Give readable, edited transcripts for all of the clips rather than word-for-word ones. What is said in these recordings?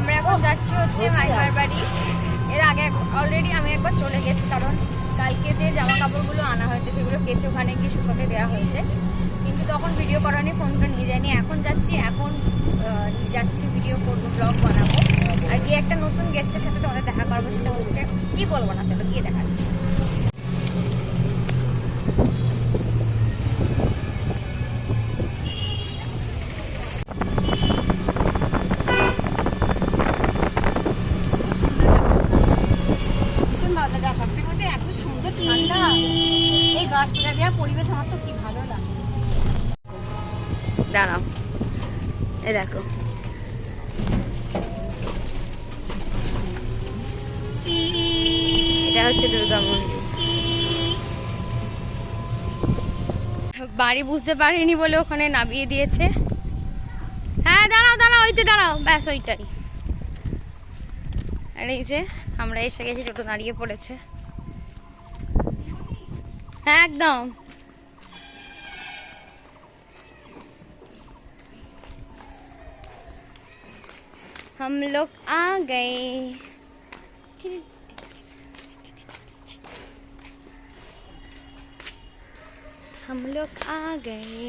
আমরা এখন যাচ্ছি হচ্ছে মাইমার বাড়ি। এর আগে অলরেডি আমি একবার চলে গেছি, কারণ কালকে যে জামা কাপড়গুলো আনা হয়েছে সেগুলো কেচে ওখানে গিয়ে শুকাতে দেওয়া হয়েছে, কিন্তু তখন ভিডিও করার নিয়ে ফোনটা নিয়ে যায়নি। এখন যাচ্ছি ভিডিও করবো, ব্লগ বানাবো, আর গিয়ে একটা নতুন গেস্টের সাথে তোমাদের দেখা করবো। সেটা হচ্ছে কি বলবো না, চলো গিয়ে দেখাচ্ছি। এত সুন্দর ঠান্ডা, এই গাছপালা দেওয়া পরিবেশ আমার তো কি ভালো লাগে। দাঁড়াও, এই দেখো এটা হচ্ছে দুর্গা মন্দির। বাড়ি বুঝতে পারিনি বলে ওখানে নামিয়ে দিয়েছে। হ্যাঁ দাঁড়াও দাঁড়াও, ওইতে দাঁড়াও, ব্যাস ওইটাই। আর এই যে আমরা এসে গেছি, টোটো দাঁড়িয়ে পড়েছে। হ্যাঁ একদম। हम लोग आ गए। हम लोग आ गए।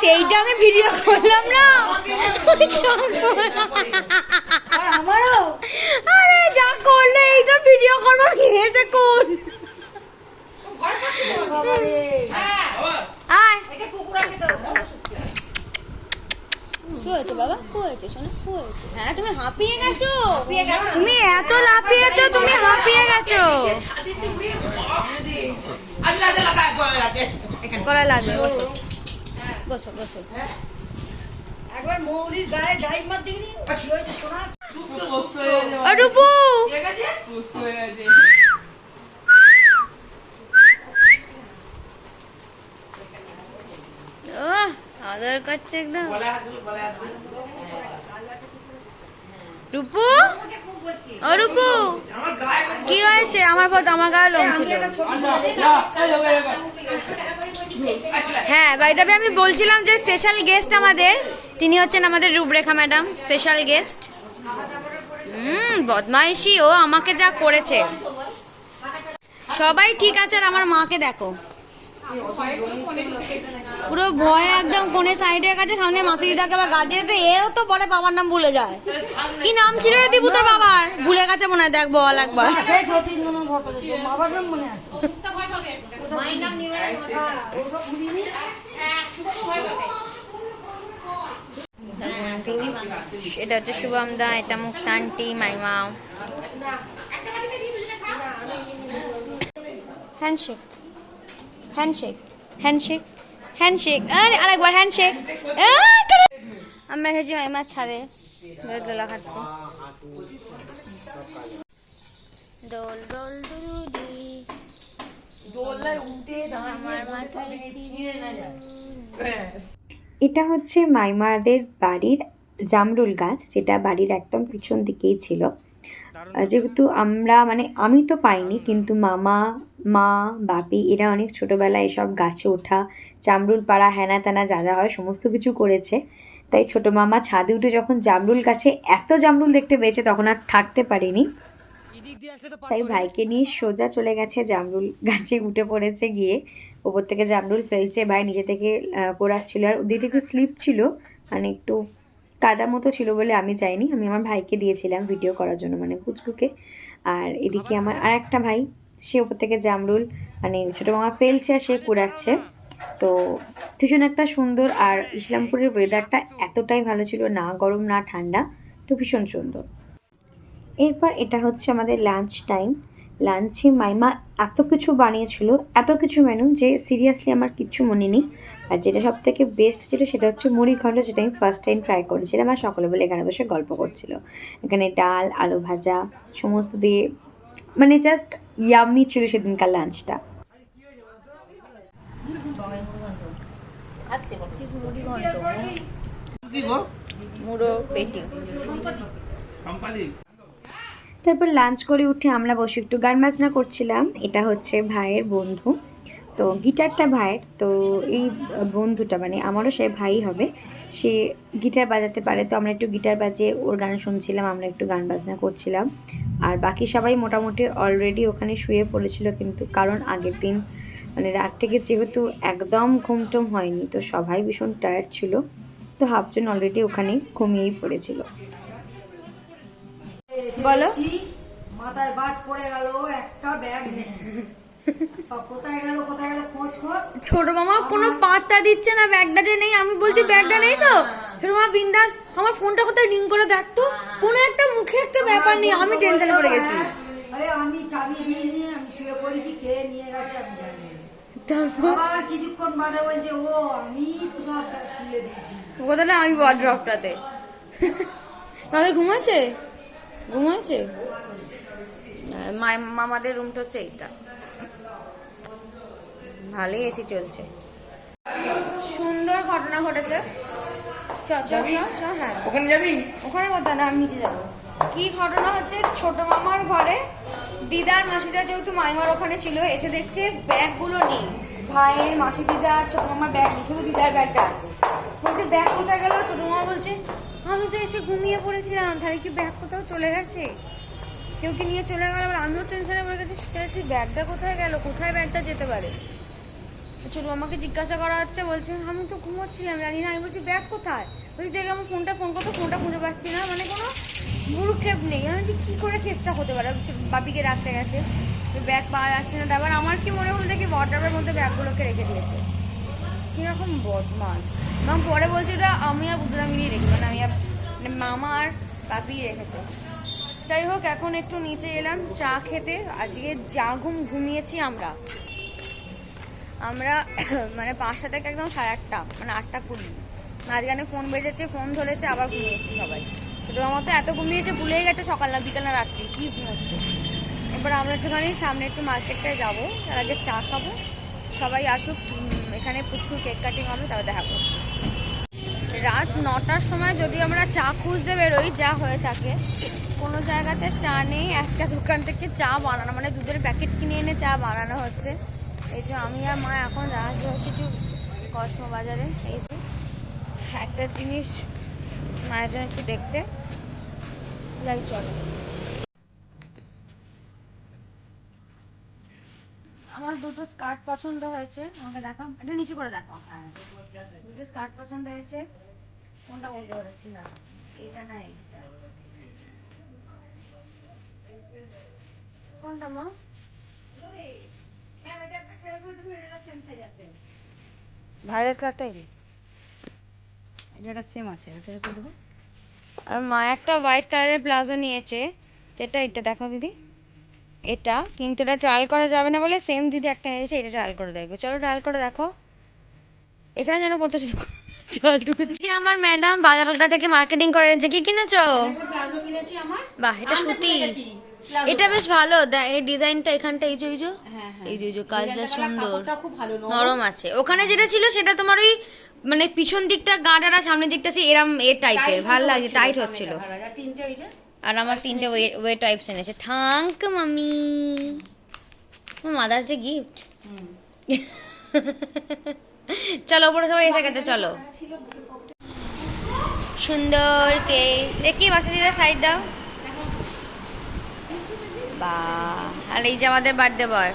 সেইটা আমি ভিডিও করলাম না, আমারও। আরে যা করলে এই তো ভিডিও করবো, ভেঙেছে কোন। কি হয়েছে বাবা, কি হয়েছে শোনো, কি হয়েছে? হ্যাঁ তুমি হাঁপিয়ে গেছো, তুমি এত লাফিয়েছো, তুমি হাঁপিয়ে গেছো। গলায় লাগবে, বসো বসো বসো। একবার মৌরির গায়ে ডাইভ মার দিইনি, কি হয়েছে শোনা? রূপু ঠিক আছে, সুস্থ হয়ে গেছে। আদর করছে একদম। রূপু, ও রূপু কি হয়েছে? আমার গায়ে লোম ছিল। হ্যাঁ বাইদাবে আমি বলছিলাম যে স্পেশাল গেস্ট আমাদের, তিনি হচ্ছেন আমাদের রূপরেখা ম্যাডাম, স্পেশাল গেস্ট। বদমাইশি ও আমাকে যা করেছে। সবাই ঠিক আছে, আর আমার মাকে দেখো পুরো ভয়ে একদম কোণে সাইডে গেছে, সামনে মাসি দিদাকে আবার গা দিয়ে, এও তো পরে বাবার নাম ভুলে যায়। কি নাম ছিল রে দীপু তোর বাবার? ভুলে গেছে মনে হয়, দেখ বল একবার। এটা হচ্ছে শুভম দা, এটা মুক্তা আন্টি, মাইমা। হ্যান্ডশেক হ্যান্ডশেক হ্যান্ডশেক হ্যান্ডশেক, আরে আরেকবার হ্যান্ডশেক। আমরা এসেছি মাইমার ছাদে, দোলা খাচ্ছে। দোল দোল দুলুদি আমার মাথায়। এটা হচ্ছে মাইমাদের বাড়ির জামরুল গাছ, যেটা বাড়ির একদম পিছন দিকেই ছিল। যেহেতু আমরা আমি তো পাইনি, কিন্তু মামা, মা, বাপি এরা অনেক ছোটোবেলায় এসব গাছে ওঠা, জামরুল পাড়া, হ্যানা ত্যানা যা যা হয় সমস্ত কিছু করেছে। তাই ছোটো মামা ছাদে উঠে যখন জামরুল গাছে এত জামরুল দেখতে পেয়েছে, তখন আর থাকতে পারিনি, তাই ভাইকে নিয়ে সোজা চলে গেছে জামরুল গাছে, উঠে পড়েছে, গিয়ে ওপর থেকে জামরুল ফেলছে। ভাই নিচে থেকে কোরাচ্ছিল, আর ওদিকে একটু স্লিপ ছিল, একটু কাদা মতো ছিল বলে আমি যাইনি, আমি আমার ভাইকে দিয়েছিলাম ভিডিও করার জন্য, পুচকুকে। আর এদিকে আমার আর একটা ভাই, সে ওপর থেকে জামরুল ছোটো মামা ফেলছে আর সে কুড়াচ্ছে। তো ভীষণ একটা সুন্দর, আর ইসলামপুরের ওয়েদারটা এতটাই ভালো ছিল, না গরম না ঠান্ডা, তো ভীষণ সুন্দর। এরপর এটা হচ্ছে আমাদের লাঞ্চ টাইম। লাঞ্চে মাইমা এত কিছু বানিয়েছিল, এত কিছু মেনু, যে সিরিয়াসলি আমার কিচ্ছু মনে নেই। আর যেটা সব থেকে বেস্ট ছিল সেটা হচ্ছে মুড়ি ঘন্ট, যেটা আমি ফার্স্ট টাইম ট্রাই করেছিলাম। আর সকলে বলে এখানে বসে গল্প করছিল। এখানে ডাল, আলু ভাজা সমস্ত দিয়ে জাস্ট ইয়াম্মি ছিল সেদিনকার লাঞ্চটা। তারপর লাঞ্চ করে উঠে আমরা বসে একটু গান বাজনা করছিলাম। এটা হচ্ছে ভাইয়ের বন্ধু, তো গিটারটা ভাইয়ের, তো এই বন্ধুটা আমারও সে ভাই হবে, সে গিটার বাজাতে পারে, তো আমরা একটু গিটার বাজিয়ে ওর গান শুনছিলাম, আমরা একটু গান বাজনা করছিলাম। আর বাকি সবাই মোটামুটি অলরেডি ওখানে শুয়ে পড়েছিল, কিন্তু কারণ আগের দিন মানে রাত থেকে যেহেতু একদম ঘুমটুম হয়নি, তো সবাই ভীষণ টায়ার্ড ছিল, তো হাফজন অলরেডি ওখানে ঘুমিয়েই পড়েছিল। বলো। মাথায় বাজ পড়ে গেল, একটা ব্যাগ নেই, সব কোথায় গেল খোঁজ খোঁজ। ছোট মামা কোনো পাত্তা দিচ্ছে না ব্যাগটা যে নেই, আমি বলছি ব্যাগটা নেই তো, ছোট মামা বিন্দাস আমার ফোনটা কোথায় রিং করে দেখতো, কোনো একটা মুখে একটা ব্যাপার নেই, আমি টেনশনে পড়ে গেছি। আরে আমি চাবি দিইনি, আমি শুয়ে পড়েছি, কে নিয়ে গেছে আমি জানি না। তারপর আবার কিছুক্ষণ বাদে বলছে ও আমি তো সব ব্যাগ তুলে দিয়েছি। কথা না আমি ওয়ার্ড্রপটাতে। তাদের ঘুমাচ্ছে ঘুমাচ্ছে। মামাদের রুমটা হচ্ছে এইটা, ভালোই এসি চলছে। সুন্দর ঘটনা ঘটেছে। চ চ চ চ, হ্যাঁ ওখানে যাবি? ওখানে কথা না, আমি নিচে যাবো। কি ঘটনা হচ্ছে, ছোট মামার ঘরে দিদার মাসিদা যেহেতু মাইমার ওখানে ছিল, এসে দেখছে ব্যাগগুলো নেই, ভাইয়ের মাসি দিদা আর ছোট মামার ব্যাগ নেই, শুধু দিদার ব্যাগটা আছে। বলছে ব্যাগ কোথায় গেল, ছোট মামা বলছে আমি তো এসে ঘুমিয়ে পড়েছিলাম, তাহলে কি ব্যাগ কোথাও চলে গেছে, কেউ কি নিয়ে চলে গেল। আবার আমিও টেনশনে পড়ে গেছি, ব্যাগটা কোথায় গেল, কোথায় ব্যাগটা যেতে পারে। ছোট মামাকে জিজ্ঞাসা করা হচ্ছে, বলছে আমি তো ঘুমোচ্ছিলাম জানি না। আমি বলছি ব্যাগ কোথায়, বলছি যে আমার ফোন করতো, ফোনটা খুঁজে পাচ্ছি না, মানে কোনো ভুরুক্ষেপ নেই। আমি বলছি কী করে কেসটা হতে পারে, বাপিকে রাখতে গেছে, ব্যাগ পাওয়া যাচ্ছে না। তারপর আমার কি মনে হলো দেখি ওয়ার্ড্রপের মধ্যে ব্যাগগুলোকে রেখে দিয়েছে। কীরকম বদমাস। এবং পরে বলছে ওটা আমি আর বুদ্ধদা মিলিয়ে রেখে, মানে আমি আর মানে মামা আর বাপি রেখেছে। যাই হোক, এখন একটু নিচে এলাম চা খেতে। আজকে যা ঘুমিয়েছি আমরা মানে 5টা থেকে একদম 8:30, মানে 8:20। মাঝখানে ফোন বেজেছে, ফোন ধরেছে, আবার ঘুমিয়েছি সবাই। ছোটো আমার তো এত ঘুমিয়েছে ভুলেই গেছে সকাল না বিকাল না রাত্রি কী ঘুমোচ্ছে। এবার আমরা একটুখানি সামনে একটু মার্কেটটায় যাবো, তার আগে চা খাবো, সবাই আসুক, এখানে প্রচুর কেক কাটিং হবে, তারপর দেখা করছি। রাত 9টার সময় যদি আমরা চা খুঁজতে বেরোই, যা হয়ে থাকে, কোনো জায়গাতে চা নেই। একটা দোকান থেকে চা বানানো, মানে দুধের প্যাকেট কিনে এনে চা বানানো হচ্ছে। এই যে আমি আর মা এখন রাত হচ্ছে একটু কসমো বাজারে। এই যে একটা জিনিস মায়ের জন্য একটু দেখতে যাই, চলো। আমার দুটো স্কার্ট পছন্দ হয়েছে, আমাকে দেখাও, এটা নিচে করে দেখাও। দুটো স্কার্ট পছন্দ হয়েছে, কোনটা বলতে পারছি না, এটা না এইটা, কোনটা মা? ভায়োলেট কালারটাই এটা সেম আছে, এটা করে দেবো। আর মা একটা হোয়াইট কালারের প্লাজো নিয়েছে, যেটা এটা দেখো দিদি, এটা কিন্তু এটা ট্রায়াল করা যাবে না বলে সেম দিদি একটা নিয়েছে, এটা ট্রায়াল করে দেখবে। চলো ট্রায়াল করে দেখো। এখানে যেন বলতে যে আমার ম্যাডাম বাজারটা থেকে মার্কেটিং করে এনেছে। কি কিনেছো? প্লাজো কিনেছি আমার। বাহ, এটা সুতি, এটা বেশ ভালো। এই ডিজাইনটা এখানটা এই যে এই যে কাজটা সুন্দর, খুব ভালো নরম আছে। ওখানে যেটা ছিল সেটা তোমার ওই মানে পিছন দিকটা গার্ডার আর সামনের দিকটা সে এরম টাইপের, ভালো লাগে, টাইট হচ্ছিল। আর আমার 3টে ওয়ে টাইপস এনেছে। থ্যাংক মামি, মাদার্স ডে গিফট। চলো উপরে সবাই এসে গেছে, চলো। সুন্দর কে দেখি বাসা দিলে সাইড দাও। বাহ, আর এই যে আমাদের বার্থডে বয়।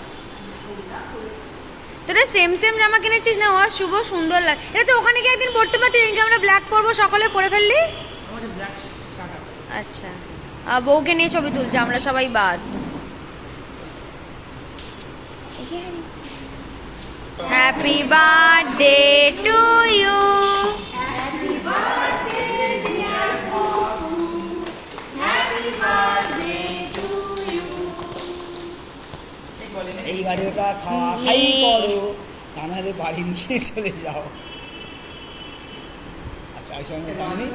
তোরা সেম জামা কিনেছিস না? ও শুভ, সুন্দর লাগে। এটা তো ওখানে গিয়ে একদিন পড়তে পারতি, যে আমরা ব্ল্যাক পরবো সকালে পরে ফেললি। আচ্ছা, বউকে নিয়ে ছবি তুলছে, আমরা সবাই বাদ। Happy birthday to you. এই বাড়ি ওটা খাই করো, তা নাহলে বাড়ি নিচে চলে যাও। আচ্ছা এই সঙ্গে জানি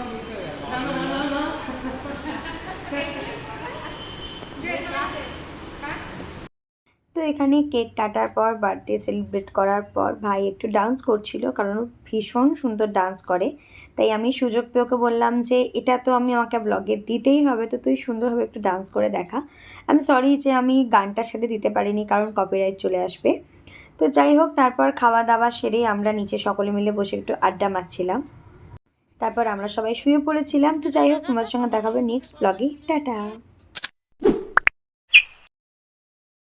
তো এখানে কেক কাটার পর, বার্থডে সেলিব্রেট করার পর ভাই একটু ডান্স করছিল, কারণ ও ভীষণ সুন্দর ডান্স করে। তাই আমি সুযোগ পেয়ে ওকে বললাম যে এটা তো আমাকে ব্লগে দিতেই হবে, তো তুই সুন্দরভাবে একটু ডান্স করে দেখা। আমি সরি যে আমি গানটার সাথে দিতে পারিনি, কারণ কপিরাইট চলে আসবে। তো যাই হোক, তারপর খাওয়া দাওয়া সেরেই আমরা নিচে সকলে মিলে বসে একটু আড্ডা মারছিলাম। তারপর আমরা সবাই শুয়ে পড়েছিলাম। তো যাই হোক, তোমাদের সঙ্গে দেখাবে নেক্সট ব্লগে। টাটা।